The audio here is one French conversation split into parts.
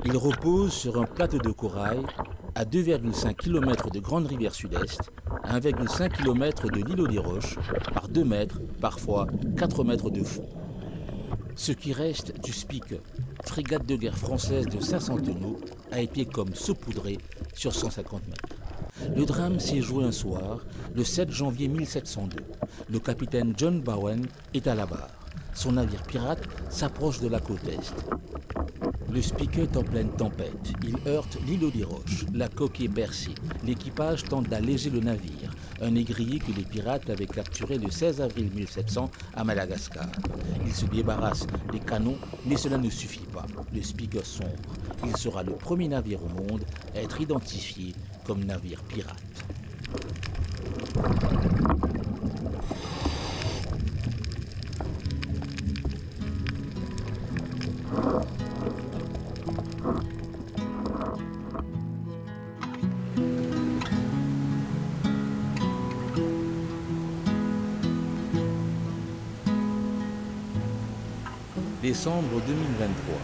Il repose sur un plateau de corail à 2,5 km de Grande Rivière Sud-Est, à 1,5 km de l'îlot des Roches, par 2 mètres, parfois 4 mètres de fond. Ce qui reste du Spieke, frégate de guerre française de 500 tonneaux, a été comme saupoudré sur 150 mètres. Le drame s'est joué un soir, le 7 janvier 1702. Le capitaine John Bowen est à la barre. Son navire pirate s'approche de la côte est. Le Spieke est en pleine tempête. Il heurte l'îlot des Roches. La coque est bercée. L'équipage tente d'alléger le navire, un négrier que les pirates avaient capturé le 16 avril 1700 à Madagascar. Ils se débarrassent des canons, mais cela ne suffit pas. Le Spieke sombre. Il sera le premier navire au monde à être identifié comme navire pirate. Décembre 2023.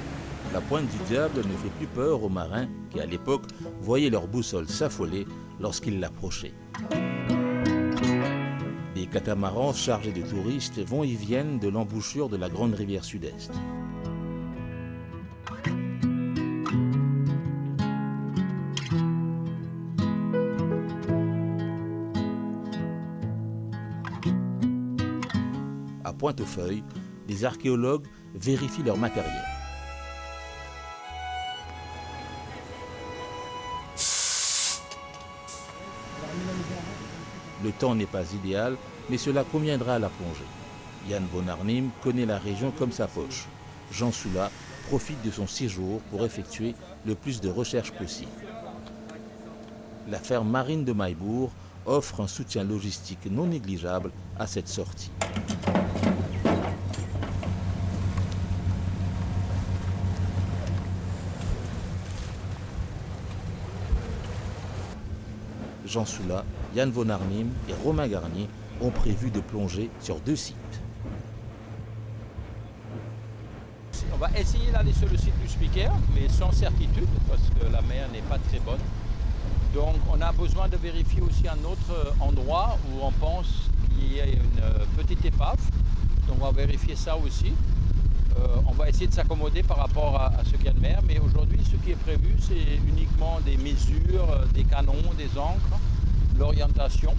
La pointe du diable ne fait plus peur aux marins qui, à l'époque, voyaient leur boussole s'affoler lorsqu'ils l'approchaient. Des catamarans chargés de touristes vont et viennent de l'embouchure de la Grande Rivière Sud-Est. À Pointe-aux-Feuilles, les archéologues vérifient leur matériel. Le temps n'est pas idéal, mais cela conviendra à la plongée. Jan von Arnim connaît la région comme sa poche. Jean Soula profite de son séjour pour effectuer le plus de recherches possible. La ferme marine de Maillebourg offre un soutien logistique non négligeable à cette sortie. Jean Soula, Jan von Arnim et Romain Garnier ont prévu de plonger sur 2 sites. On va essayer d'aller sur le site du Spieke, mais sans certitude, parce que la mer n'est pas très bonne. Donc on a besoin de vérifier aussi un autre endroit où on pense qu'il y a une petite épave. Donc on va vérifier ça aussi. On va essayer de s'accommoder par rapport à ce qu'il y a de mer, mais aujourd'hui ce qui est prévu c'est uniquement des mesures, des canons, des ancres, l'orientation.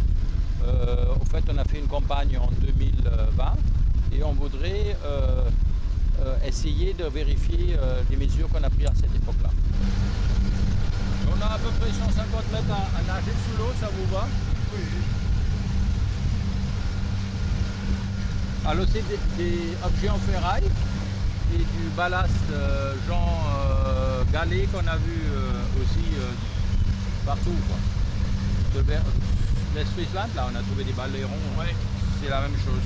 Au fait on a fait une campagne en 2020 et on voudrait essayer de vérifier les mesures qu'on a prises à cette époque-là. On a à peu près 150 mètres à nager sous l'eau, ça vous va? Oui. Alors c'est des objets en ferraille et du ballast Jean Gallet qu'on a vu aussi partout. L'Est Friesland, là on a trouvé des ballerons, ouais. C'est la même chose.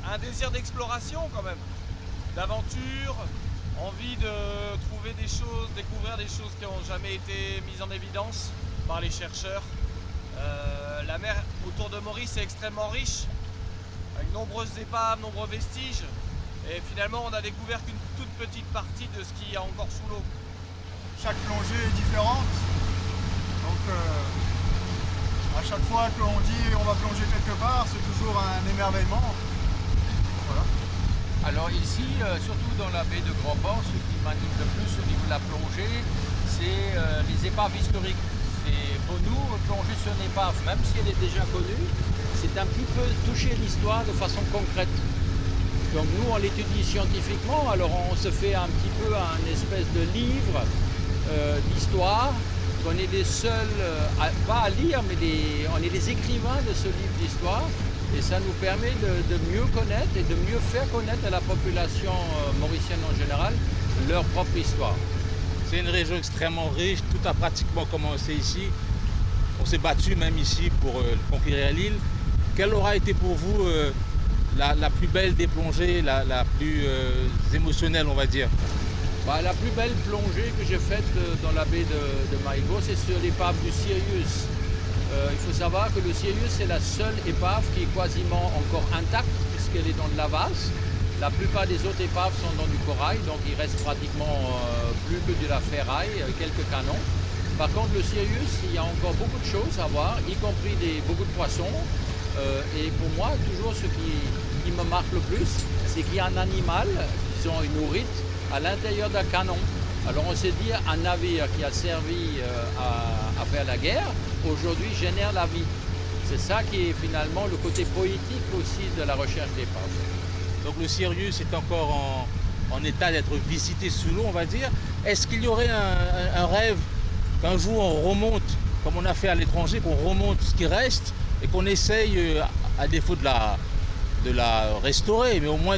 Un désir d'exploration quand même, d'aventure, envie de trouver des choses, découvrir des choses qui n'ont jamais été mises en évidence par les chercheurs. La mer autour de Maurice est extrêmement riche, avec nombreuses épaves, nombreux vestiges, et finalement on a découvert qu'une toute petite partie de ce qu'il y a encore sous l'eau. Chaque plongée est différente, donc à chaque fois qu'on dit on va plonger quelque part, c'est toujours un émerveillement. Voilà. Alors ici, surtout dans la baie de Grand-Port, ce qui m'anime le plus au niveau de la plongée, c'est les épaves historiques. Pour nous, plonger sur une épave, même si elle est déjà connue, c'est un petit peu toucher l'histoire de façon concrète. Donc nous, on l'étudie scientifiquement, alors on se fait un petit peu un espèce de livre d'histoire. On est les seuls, pas à lire, mais on est les écrivains de ce livre d'histoire. Et ça nous permet de mieux connaître et de mieux faire connaître à la population mauricienne en général leur propre histoire. C'est une région extrêmement riche, tout a pratiquement commencé ici. On s'est battu même ici pour conquérir l'île. Quelle aura été pour vous la plus belle des plongées, la plus émotionnelle on va dire? La plus belle plongée que j'ai faite dans la baie de Maillebourg, c'est sur l'épave du Sirius. Il faut savoir que le Sirius, c'est la seule épave qui est quasiment encore intacte puisqu'elle est dans le lavage. La plupart des autres épaves sont dans du corail, donc il reste pratiquement plus que de la ferraille, quelques canons. Par contre, le Sirius, il y a encore beaucoup de choses à voir, y compris beaucoup de poissons. Et pour moi, toujours ce qui me marque le plus, c'est qu'il y a un animal, disons une ourite, à l'intérieur d'un canon. Alors on s'est dit, un navire qui a servi à faire la guerre, aujourd'hui génère la vie. C'est ça qui est finalement le côté poétique aussi de la recherche d'épaves. Donc le Sirius est encore en état d'être visité sous l'eau, on va dire. Est-ce qu'il y aurait un rêve qu'un jour on remonte, comme on a fait à l'étranger, qu'on remonte ce qui reste et qu'on essaye, à défaut de la restaurer, mais au moins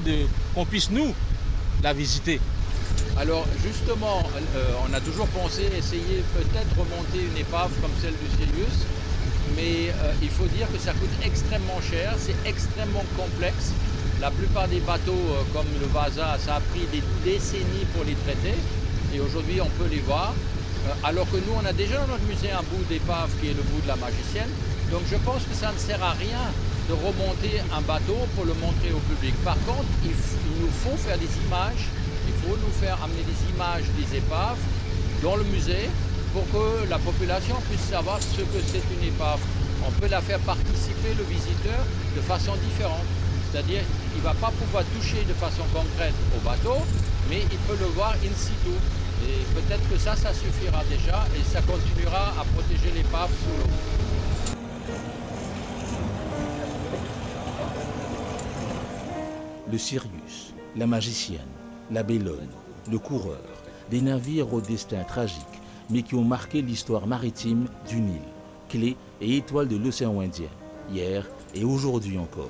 qu'on puisse nous la visiter? Alors justement, on a toujours pensé essayer peut-être remonter une épave comme celle du Sirius, mais il faut dire que ça coûte extrêmement cher, c'est extrêmement complexe. La plupart des bateaux comme le Vasa, ça a pris des décennies pour les traiter et aujourd'hui on peut les voir. Alors que nous on a déjà dans notre musée un bout d'épave qui est le bout de la magicienne. Donc je pense que ça ne sert à rien de remonter un bateau pour le montrer au public. Par contre, il nous faut faire des images. Il faut nous faire amener des images des épaves dans le musée pour que la population puisse savoir ce que c'est une épave. On peut la faire participer, le visiteur, de façon différente. C'est-à-dire qu'il ne va pas pouvoir toucher de façon concrète au bateau, mais il peut le voir in situ. Et peut-être que ça suffira déjà et ça continuera à protéger l'épave sous l'eau. Le Sirius, la magicienne, la Bellone, le coureur, des navires au destin tragique, mais qui ont marqué l'histoire maritime du Nil, clé et étoile de l'océan Indien, hier et aujourd'hui encore.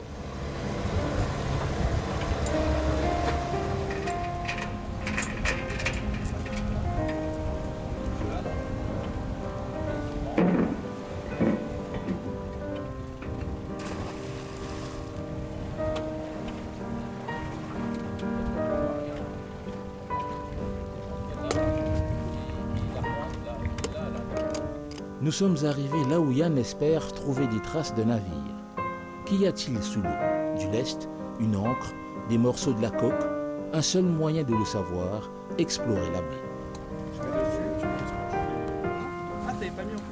Nous sommes arrivés là où Yann espère trouver des traces de navire. Qu'y a-t-il sous l'eau? Du lest, une ancre, des morceaux de la coque? Un seul moyen de le savoir, explorer la baie. Je mets dessus, tu mets dessus. Ah, t'avais pas mis en plus.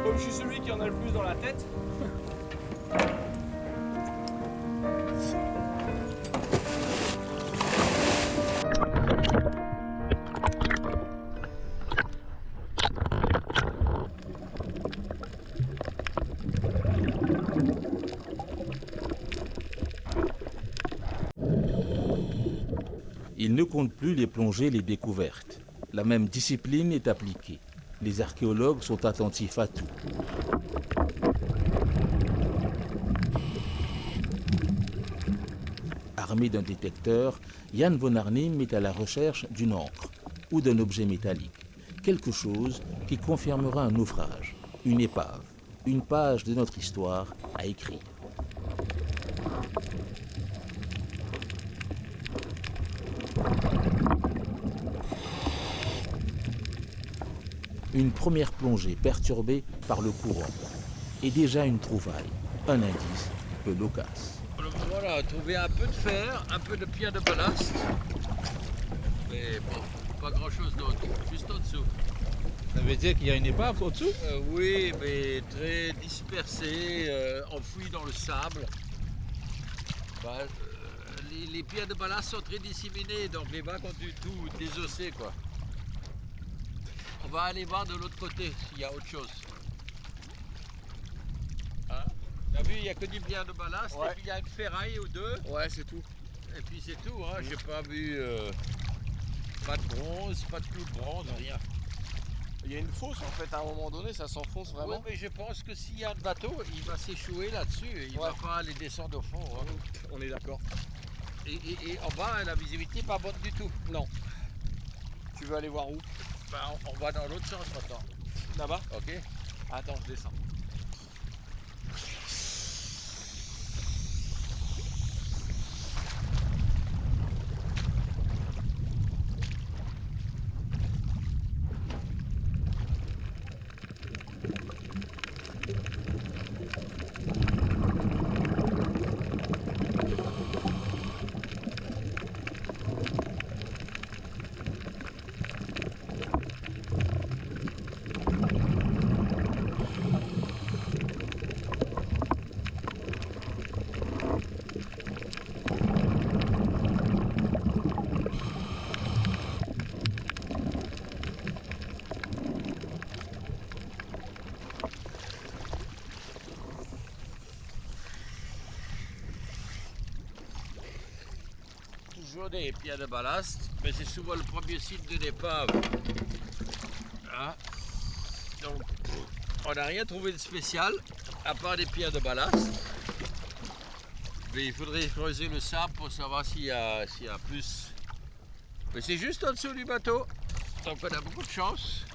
Comme je suis celui qui en a le plus dans la tête. Il ne compte plus les plongées, les découvertes. La même discipline est appliquée. Les archéologues sont attentifs à tout. Armé d'un détecteur, Yann von Arnim est à la recherche d'une encre ou d'un objet métallique. Quelque chose qui confirmera un naufrage, une épave, une page de notre histoire à écrire. Une première plongée perturbée par le courant. Et déjà une trouvaille, un indice peu loquace. Voilà, trouver un peu de fer, un peu de pierre de ballast. Mais bon, pas grand chose d'autre, juste en dessous. Ça veut dire qu'il y a une épave au-dessous? Oui, mais très dispersée, enfouie dans le sable. Bah, les pierres de ballast sont très disséminées, donc les vagues ont du tout désossé, quoi. On va aller voir de l'autre côté s'il y a autre chose. Hein? T'as vu, il n'y a que des pierres de ballast, Ouais. et puis il y a une ferraille ou deux, Ouais, c'est tout. et puis c'est tout. Hein? J'ai pas vu pas de bronze, pas de clou de bronze, rien. Il y a une fosse en fait, à un moment donné, ça s'enfonce Oui, vraiment. mais je pense que s'il y a un bateau, il va s'échouer là-dessus, il ne Ouais. va pas aller descendre au fond. Hein. On est d'accord. Et en bas, la visibilité n'est pas bonne du tout. Non. Tu veux aller voir où? Ben, on va dans l'autre sens maintenant. Là-bas? Ok. Attends, je descends. toujours des pierres de ballast, mais c'est souvent le premier site de l'épave. Hein? Donc, on n'a rien trouvé de spécial, à part des pierres de ballast. Mais il faudrait creuser le sable pour savoir s'il y a plus. Mais c'est juste en dessous du bateau, donc on a beaucoup de chance.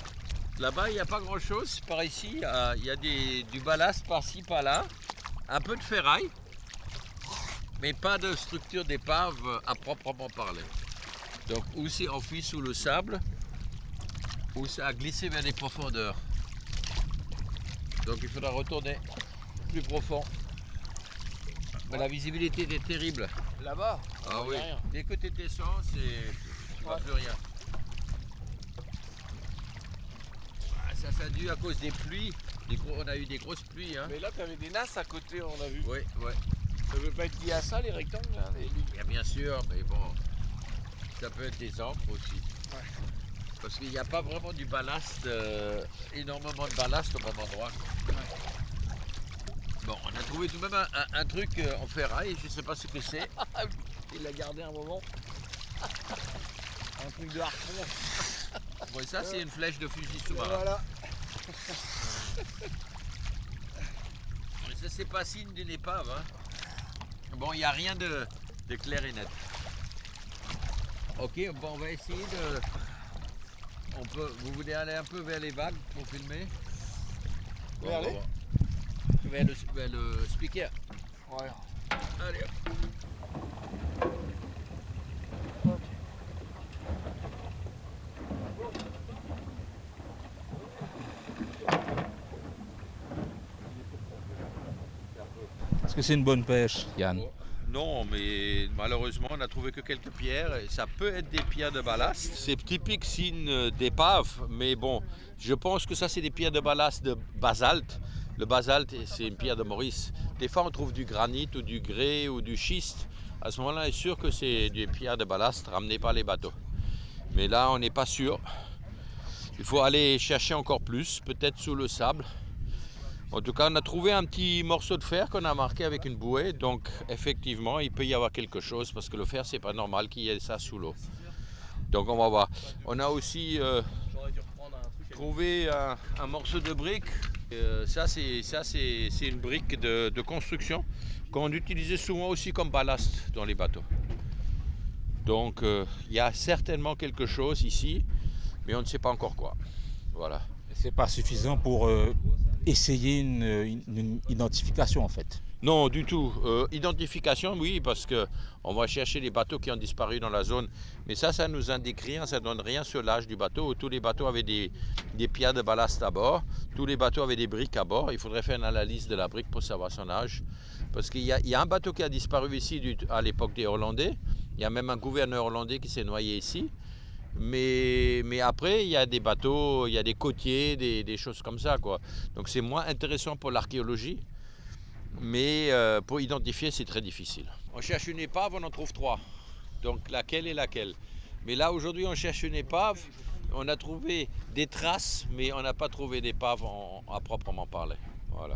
Là-bas, il n'y a pas grand-chose. Par ici, il y a du ballast par-ci, par-là. Un peu de ferraille, mais pas de structure d'épave à proprement parler. Donc, ou c'est enfoui sous le sable, ou ça a glissé vers les profondeurs. Donc, il faudra retourner plus profond. Mais la visibilité était terrible. Là-bas, Ah on oui, voit rien. dès que tu descends, tu vois plus rien. Ça a dû à cause des pluies. On a eu des grosses pluies. Hein. Mais là, tu avais des nasses à côté, on a vu. Oui, oui. Ça peut pas être lié à ça, les rectangles là, Bien sûr, mais bon, ça peut être des encres aussi. Ouais. Parce qu'il n'y a pas vraiment du ballast, énormément de ballast au même endroit. Bon, on a trouvé tout de même un truc en ferraille, je ne sais pas ce que c'est. Il l'a gardé un moment. Un truc de harpon. Bon, ça, c'est une flèche de fusil sous-marin. Voilà. Mais ça, c'est pas signe d'une épave. Hein. Bon, il n'y a rien de clair et net. Ok, bon, on va essayer de... Vous voulez aller un peu vers les vagues pour filmer? Où aller? Vers le speaker. Ouais. Allez, hop. Est-ce que c'est une bonne pêche, Yann? Non, mais malheureusement, on n'a trouvé que quelques pierres. Et ça peut être des pierres de ballast. C'est typique signe d'épave, mais bon, je pense que ça, c'est des pierres de ballast de basalte. Le basalte, c'est une pierre de Maurice. Des fois, on trouve du granit ou du grès ou du schiste. À ce moment-là, on est sûr que c'est des pierres de ballast ramenées par les bateaux. Mais là, on n'est pas sûr. Il faut aller chercher encore plus, peut-être sous le sable. En tout cas, on a trouvé un petit morceau de fer qu'on a marqué avec une bouée. Donc, effectivement, il peut y avoir quelque chose parce que le fer, c'est pas normal qu'il y ait ça sous l'eau. Donc, on va voir. On a aussi trouvé un morceau de brique. Ça, c'est une brique de construction qu'on utilisait souvent aussi comme ballast dans les bateaux. Donc, il y a certainement quelque chose ici, mais on ne sait pas encore quoi. Voilà. C'est pas suffisant pour essayer une identification en fait. Non, du tout. Identification, oui, parce qu'on va chercher les bateaux qui ont disparu dans la zone. Mais ça nous indique rien, ça ne donne rien sur l'âge du bateau. Tous les bateaux avaient des pierres de ballast à bord. Tous les bateaux avaient des briques à bord. Il faudrait faire une analyse de la brique pour savoir son âge. Parce qu'il y a un bateau qui a disparu ici à l'époque des Hollandais. Il y a même un gouverneur hollandais qui s'est noyé ici. Mais après, il y a des bateaux, il y a des côtiers, des choses comme ça, quoi. Donc c'est moins intéressant pour l'archéologie, mais pour identifier, c'est très difficile. On cherche une épave, on en trouve 3. Donc laquelle est laquelle? Mais là, aujourd'hui, on cherche une épave. On a trouvé des traces, mais on n'a pas trouvé d'épave à proprement parler. Voilà.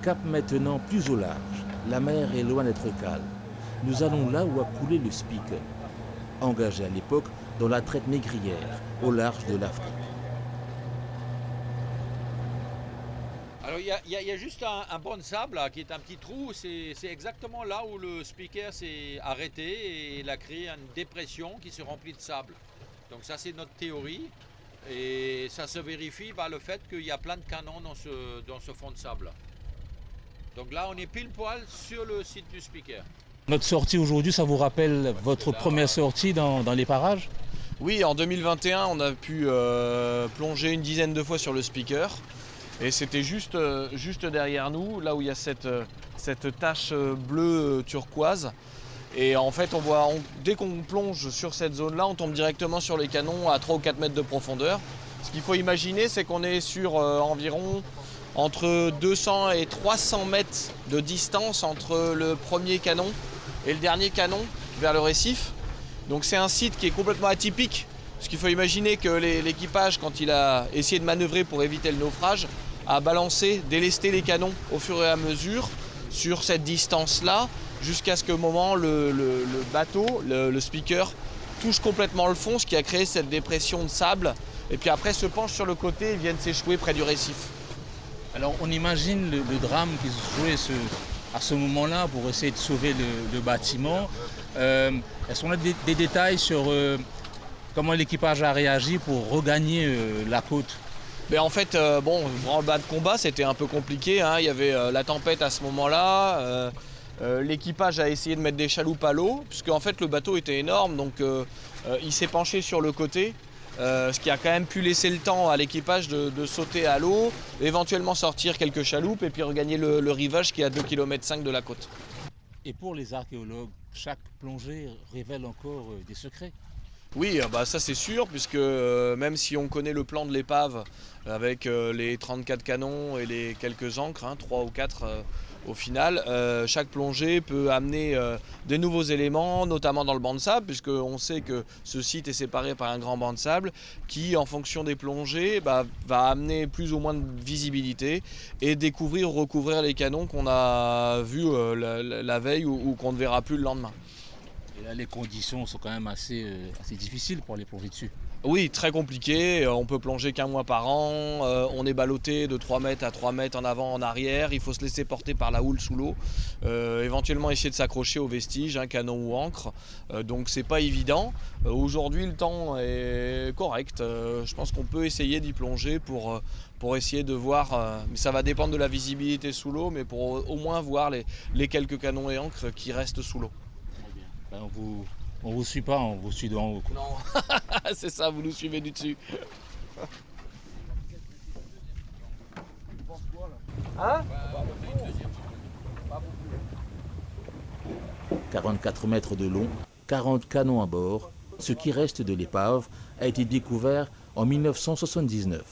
Cap maintenant plus au large. La mer est loin d'être calme. Nous allons là où a coulé le Speaker, engagé à l'époque dans la traite négrière, au large de l'Afrique. Alors il y a juste un banc de sable là, qui est un petit trou, c'est exactement là où le Speaker s'est arrêté et il a créé une dépression qui se remplit de sable. Donc ça c'est notre théorie et ça se vérifie par le fait qu'il y a plein de canons dans ce fond de sable. Donc là on est pile poil sur le site du Speaker. Notre sortie aujourd'hui, ça vous rappelle votre première sortie dans les parages? Oui, en 2021, on a pu plonger une dizaine de fois sur le Speaker. Et c'était juste derrière nous, là où il y a cette tache bleue turquoise. Et en fait, dès qu'on plonge sur cette zone-là, on tombe directement sur les canons à 3 ou 4 mètres de profondeur. Ce qu'il faut imaginer, c'est qu'on est sur environ entre 200 et 300 mètres de distance entre le premier canon et le dernier canon vers le récif. Donc c'est un site qui est complètement atypique, parce qu'il faut imaginer que l'équipage, quand il a essayé de manœuvrer pour éviter le naufrage, a délesté les canons au fur et à mesure sur cette distance-là, jusqu'à ce que moment le bateau, le speaker, touche complètement le fond, ce qui a créé cette dépression de sable, et puis après se penche sur le côté et viennent s'échouer près du récif. Alors on imagine le drame qui se jouait à ce moment-là pour essayer de sauver le bâtiment. Est-ce qu'on a des détails sur comment l'équipage a réagi pour regagner la côte? Mais en fait, dans le bas de combat, c'était un peu compliqué, hein. Il y avait la tempête à ce moment-là. L'équipage a essayé de mettre des chaloupes à l'eau, puisque en fait le bateau était énorme, donc il s'est penché sur le côté, ce qui a quand même pu laisser le temps à l'équipage de sauter à l'eau, éventuellement sortir quelques chaloupes et puis regagner le rivage qui est à 2,5 km de la côte. Et pour les archéologues, chaque plongée révèle encore des secrets? Oui, ça c'est sûr, puisque même si on connaît le plan de l'épave avec les 34 canons et les quelques ancres, 3 ou 4 au final, chaque plongée peut amener de nouveaux éléments, notamment dans le banc de sable, puisqu'on sait que ce site est séparé par un grand banc de sable qui, en fonction des plongées, va amener plus ou moins de visibilité et découvrir ou recouvrir les canons qu'on a vus la veille ou qu'on ne verra plus le lendemain. Et là, les conditions sont quand même assez difficiles pour aller plonger dessus. Oui, très compliqué. On peut plonger qu'un mois par an. On est ballotté de 3 mètres à 3 mètres en avant, en arrière. Il faut se laisser porter par la houle sous l'eau. Éventuellement essayer de s'accrocher aux vestiges, canon ou ancre. Donc c'est pas évident. Aujourd'hui, le temps est correct. Je pense qu'on peut essayer d'y plonger pour essayer de voir. Mais ça va dépendre de la visibilité sous l'eau, mais pour au moins voir les quelques canons et ancres qui restent sous l'eau. On ne vous suit pas, on vous suit de en haut. Non, c'est ça, vous nous suivez du dessus. 44 mètres de long, 40 canons à bord, ce qui reste de l'épave a été découvert en 1979.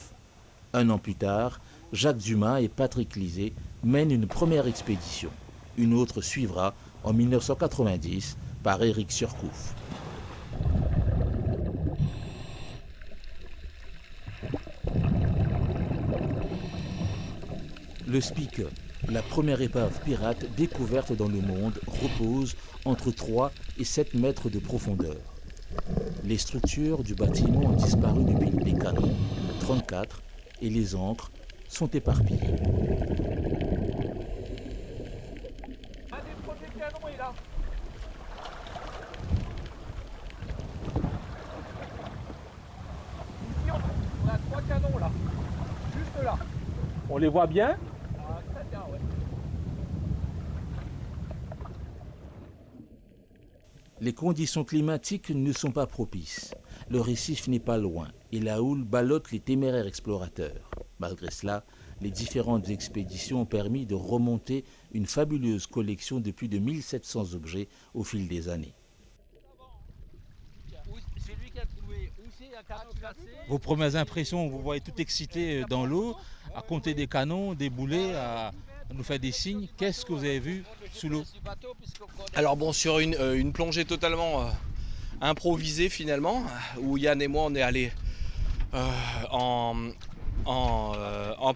Un an plus tard, Jacques Dumas et Patrick Lisée mènent une première expédition. Une autre suivra en 1990 par Éric Surcouf. Le Speaker, la première épave pirate découverte dans le monde, repose entre 3 et 7 mètres de profondeur. Les structures du bâtiment ont disparu depuis les canons, 34, et les ancres sont éparpillées. Un des premiers canons est là. Ici, on a 3 canons là, juste là. On les voit bien? Très bien, ouais. Les conditions climatiques ne sont pas propices. Le récif n'est pas loin et la houle ballotte les téméraires explorateurs. Malgré cela, les différentes expéditions ont permis de remonter une fabuleuse collection de plus de 1700 objets au fil des années. C'est lui qui a trouvé aussi un canot cassé. Vos premières impressions, vous voyez tout excité dans l'eau, à compter des canons, des boulets, à nous faire des signes. Qu'est-ce que vous avez vu sous l'eau? Alors bon, sur une plongée totalement improvisée finalement, où Yann et moi on est allés en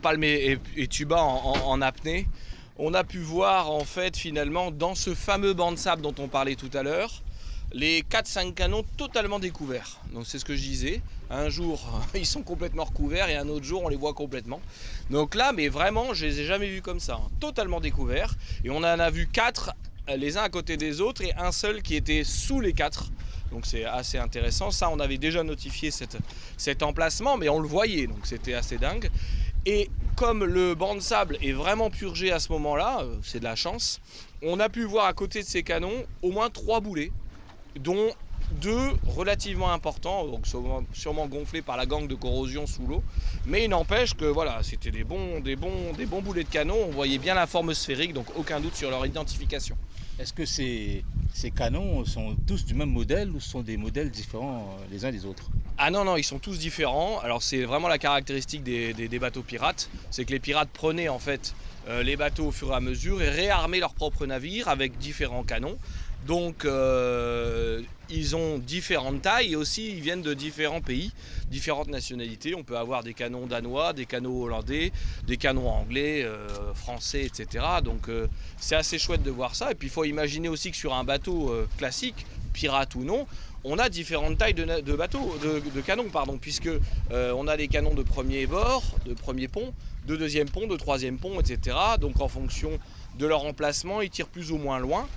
palme et tuba en apnée, on a pu voir en fait finalement dans ce fameux banc de sable dont on parlait tout à l'heure, les 4-5 canons totalement découverts. Donc c'est ce que je disais, un jour ils sont complètement recouverts et un autre jour on les voit complètement. Donc là, mais vraiment je les ai jamais vus comme ça, totalement découverts, et on en a vu 4 les uns à côté des autres et un seul qui était sous les 4. Donc c'est assez intéressant. Ça, on avait déjà notifié cet emplacement, mais on le voyait, donc c'était assez dingue. Et comme le banc de sable est vraiment purgé à ce moment-là, c'est de la chance, on a pu voir à côté de ces canons au moins 3 boulets, dont 2 relativement importants, donc sûrement gonflés par la gangue de corrosion sous l'eau. Mais il n'empêche que voilà, c'était des bons boulets de canon. On voyait bien la forme sphérique, donc aucun doute sur leur identification. Est-ce que ces canons sont tous du même modèle ou sont des modèles différents les uns des autres? Ah non, ils sont tous différents. Alors c'est vraiment la caractéristique des bateaux pirates, c'est que les pirates prenaient en fait les bateaux au fur et à mesure et réarmaient leurs propres navires avec différents canons. Donc ils ont différentes tailles et aussi ils viennent de différents pays, différentes nationalités. On peut avoir des canons danois, des canons hollandais, des canons anglais, français, etc. Donc c'est assez chouette de voir ça. Et puis il faut imaginer aussi que sur un bateau classique, pirate ou non, on a différentes tailles de bateaux, de canons, pardon, puisque on a des canons de premier bord, de premier pont, de deuxième pont, de troisième pont, etc. Donc en fonction de leur emplacement, ils tirent plus ou moins loin.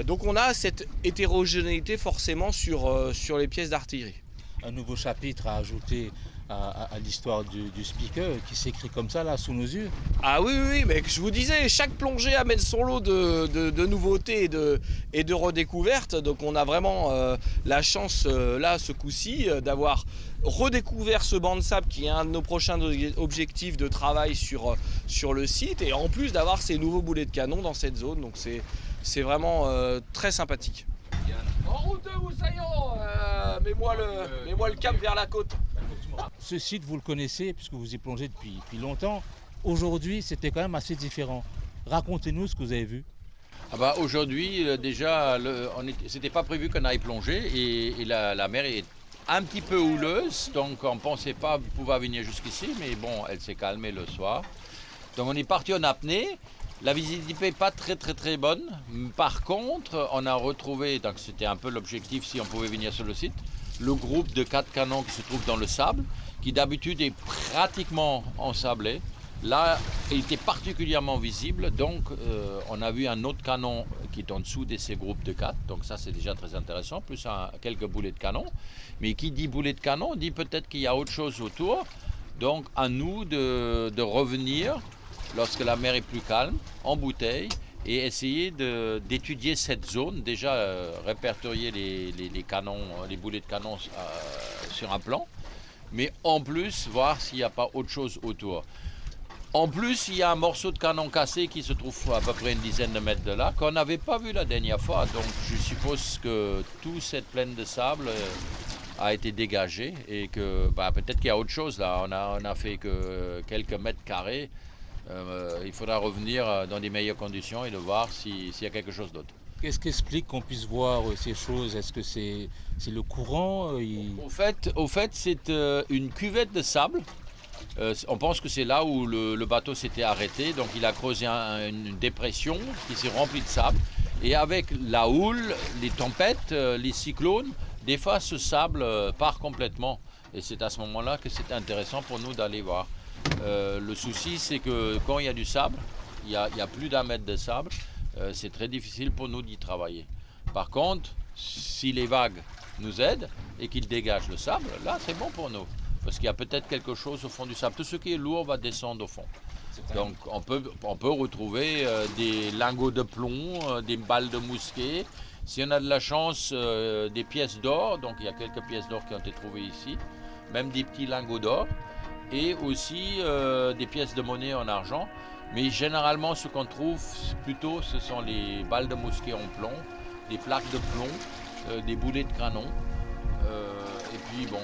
Donc on a cette hétérogénéité forcément sur les pièces d'artillerie. Un nouveau chapitre à ajouter à l'histoire du Spieke qui s'écrit comme ça là sous nos yeux. Ah oui, mais je vous disais, chaque plongée amène son lot de nouveautés et de redécouvertes. Donc on a vraiment la chance là ce coup-ci d'avoir redécouvert ce banc de sable qui est un de nos prochains objectifs de travail sur le site, et en plus d'avoir ces nouveaux boulets de canon dans cette zone. Donc c'est vraiment très sympathique. En route, Moussaillon, mets-moi le cap vers la côte. Ce site, vous le connaissez puisque vous y plongez depuis longtemps. Aujourd'hui, c'était quand même assez différent. Racontez-nous ce que vous avez vu. Ah bah aujourd'hui, déjà, c'était pas prévu qu'on aille plonger et la mer est un petit peu houleuse, donc on ne pensait pas pouvoir venir jusqu'ici, mais bon, elle s'est calmée le soir. Donc on est parti en apnée. La visibilité n'est pas très bonne. Par contre, on a retrouvé, donc c'était un peu l'objectif si on pouvait venir sur le site, le groupe de 4 canons qui se trouve dans le sable, qui d'habitude est pratiquement ensablé. Là, il était particulièrement visible, donc on a vu un autre canon qui est en dessous de ces groupes de 4, donc ça c'est déjà très intéressant, plus quelques boulets de canon. Mais qui dit boulet de canon dit peut-être qu'il y a autre chose autour, donc à nous de revenir lorsque la mer est plus calme, en bouteille, et essayer d'étudier cette zone, déjà répertorier les canons, les boulets de canon sur un plan, mais en plus voir s'il n'y a pas autre chose autour. En plus, il y a un morceau de canon cassé qui se trouve à peu près une dizaine de mètres de là, qu'on n'avait pas vu la dernière fois, donc je suppose que toute cette plaine de sable a été dégagée et que peut-être qu'il y a autre chose là, on a fait que quelques mètres carrés. Il faudra revenir dans des meilleures conditions et de voir s'il y a quelque chose d'autre. Qu'est-ce qui explique qu'on puisse voir ces choses? Est-ce que c'est le courant Au fait, c'est une cuvette de sable. On pense que c'est là où le bateau s'était arrêté. Donc il a creusé une dépression qui s'est remplie de sable. Et avec la houle, les tempêtes, les cyclones, des fois ce sable part complètement. Et c'est à ce moment-là que c'est intéressant pour nous d'aller voir. Le souci, c'est que quand il y a du sable, il y a plus d'1 mètre de sable, c'est très difficile pour nous d'y travailler. Par contre, si les vagues nous aident et qu'ils dégagent le sable, là c'est bon pour nous. Parce qu'il y a peut-être quelque chose au fond du sable. Tout ce qui est lourd va descendre au fond. Donc on peut retrouver des lingots de plomb, des balles de mousquet. Si on a de la chance, des pièces d'or, donc il y a quelques pièces d'or qui ont été trouvées ici, même des petits lingots d'or. Et aussi des pièces de monnaie en argent. Mais généralement, ce qu'on trouve plutôt, ce sont les balles de mousquet en plomb, des plaques de plomb, des boulets de canon, et puis bon,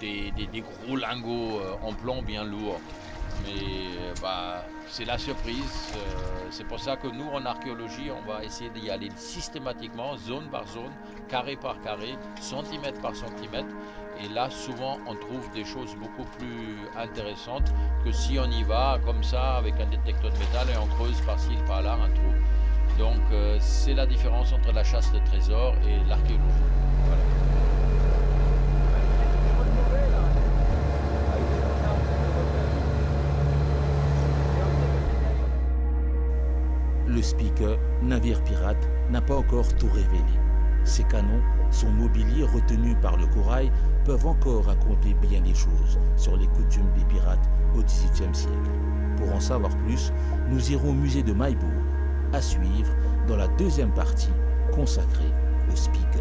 des gros lingots en plomb bien lourds. Mais c'est la surprise. C'est pour ça que nous, en archéologie, on va essayer d'y aller systématiquement, zone par zone, carré par carré, centimètre par centimètre. Et là, souvent, on trouve des choses beaucoup plus intéressantes que si on y va comme ça, avec un détecteur de métal et on creuse par-ci, par-là un trou. Donc, c'est la différence entre la chasse de trésors et l'archéologie. Voilà. Le Spieke, navire pirate, n'a pas encore tout révélé. Ses canons, son mobilier retenu par le corail peuvent encore raconter bien des choses sur les coutumes des pirates au XVIIIe siècle. Pour en savoir plus, nous irons au musée de Maïbourg, à suivre dans la deuxième partie consacrée au Spieke.